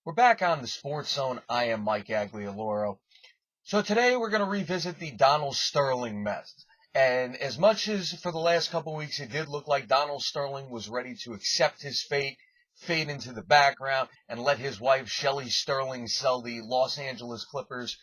We're back on the Sports Zone. I am Mike Aglialoro. So today we're going to revisit the Donald Sterling mess. And as much as for the last couple of weeks it did look like Donald Sterling was ready to accept his fate, fade into the background, and let his wife Shelly Sterling sell the Los Angeles Clippers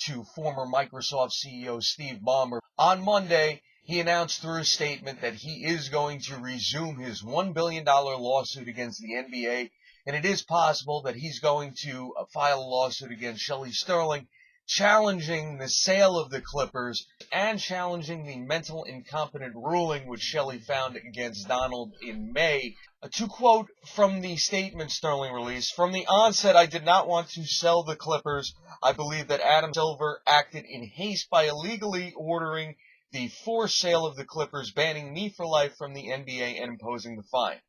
to former Microsoft CEO Steve Ballmer, on Monday he announced through a statement that he is going to resume his $1 billion lawsuit against the NBA. And it is possible that he's going to file a lawsuit against Shelly Sterling, challenging the sale of the Clippers and challenging the mental incompetent ruling which Shelly found against Donald in May. To quote from the statement Sterling released, "From the onset, I did not want to sell the Clippers. I believe that Adam Silver acted in haste by illegally ordering the forced sale of the Clippers, banning me for life from the NBA and imposing the fine.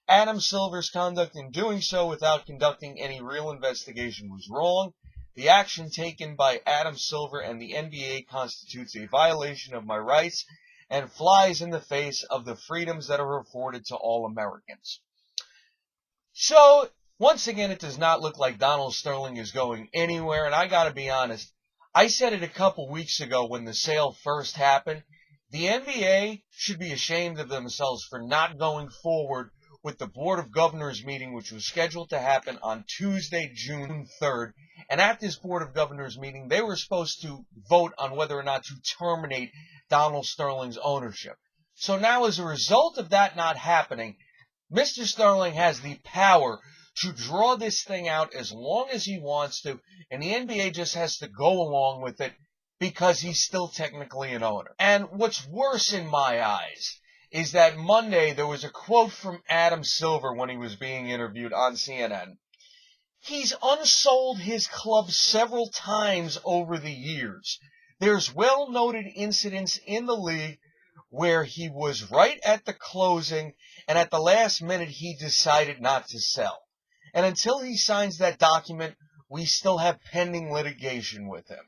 Adam Silver's conduct in doing so without conducting any real investigation was wrong. The action taken by Adam Silver and the NBA constitutes a violation of my rights and flies in the face of the freedoms that are afforded to all Americans." So, once again, it does not look like Donald Sterling is going anywhere, and I gotta be honest, I said it a couple weeks ago when the sale first happened. The NBA should be ashamed of themselves for not going forward with the Board of Governors meeting, which was scheduled to happen on Tuesday, June 3rd. And at this Board of Governors meeting, they were supposed to vote on whether or not to terminate Donald Sterling's ownership. So now, as a result of that not happening, Mr. Sterling has the power to draw this thing out as long as he wants to, and the NBA just has to go along with it because he's still technically an owner. And what's worse in my eyes is that Monday there was a quote from Adam Silver when he was being interviewed on CNN. He's unsold his club several times over the years. There's well-noted incidents in the league where he was right at the closing, and at the last minute he decided not to sell. And until he signs that document, we still have pending litigation with him.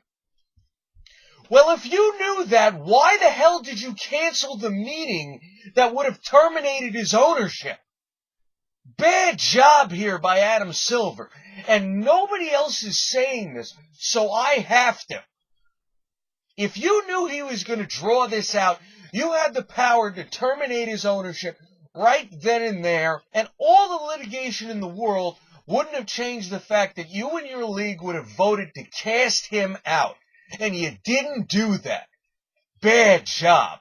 Well, if you knew that, why the hell did you cancel the meeting that would have terminated his ownership? Bad job here by Adam Silver. And nobody else is saying this, so I have to. If you knew he was going to draw this out, you had the power to terminate his ownership right then and there, and all the litigation in the world wouldn't have changed the fact that you and your league would have voted to cast him out. And you didn't do that. Bad job.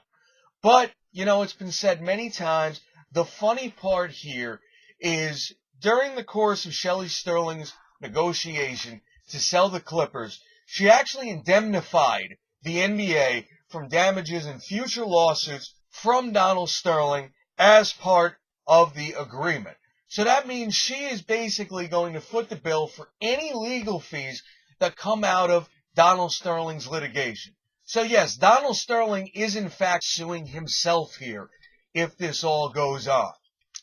But, it's been said many times, the funny part here is during the course of Shelly Sterling's negotiation to sell the Clippers, she actually indemnified the NBA from damages in future lawsuits from Donald Sterling as part of the agreement. So that means she is basically going to foot the bill for any legal fees that come out of Donald Sterling's litigation. So yes, Donald Sterling is in fact suing himself here if this all goes on.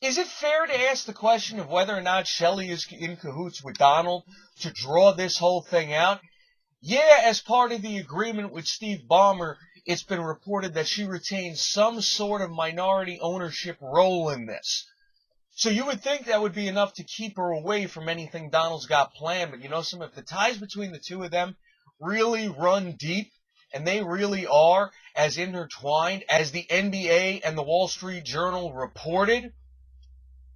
Is it fair to ask the question of whether or not Shelly is in cahoots with Donald to draw this whole thing out? Yeah, as part of the agreement with Steve Ballmer, it's been reported that she retains some sort of minority ownership role in this. So you would think that would be enough to keep her away from anything Donald's got planned. But if the ties between the two of them really run deep, and they really are as intertwined as the NBA and the Wall Street Journal reported,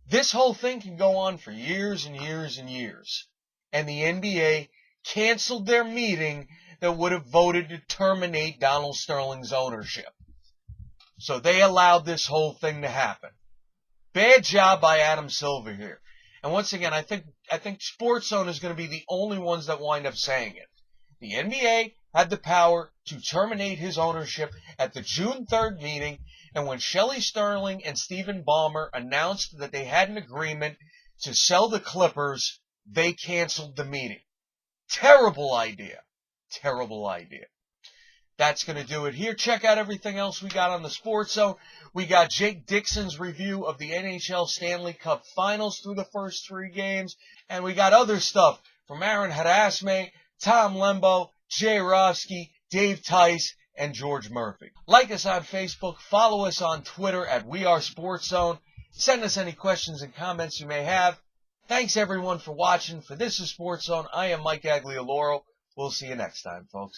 this whole thing can go on for years and years and years. And the NBA canceled their meeting that would have voted to terminate Donald Sterling's ownership. So they allowed this whole thing to happen. Bad job by Adam Silver here. And once again, I think SportsZone is going to be the only ones that wind up saying it. The NBA had the power to terminate his ownership at the June 3rd meeting, and when Shelly Sterling and Stephen Ballmer announced that they had an agreement to sell the Clippers, they canceled the meeting. Terrible idea. Terrible idea. That's going to do it here. Check out everything else we got on the Sports Zone. We got Jake Dixon's review of the NHL Stanley Cup Finals through the first 3 games, and we got other stuff from Aaron Hadasme, Tom Lembo, Jay Rofsky, Dave Tice, and George Murphy. Like us on Facebook, follow us on Twitter at WeAreSportsZone. Send us any questions and comments you may have, Thanks everyone for watching. For This is SportsZone, I am Mike Aglialoro. We'll see you next time, folks.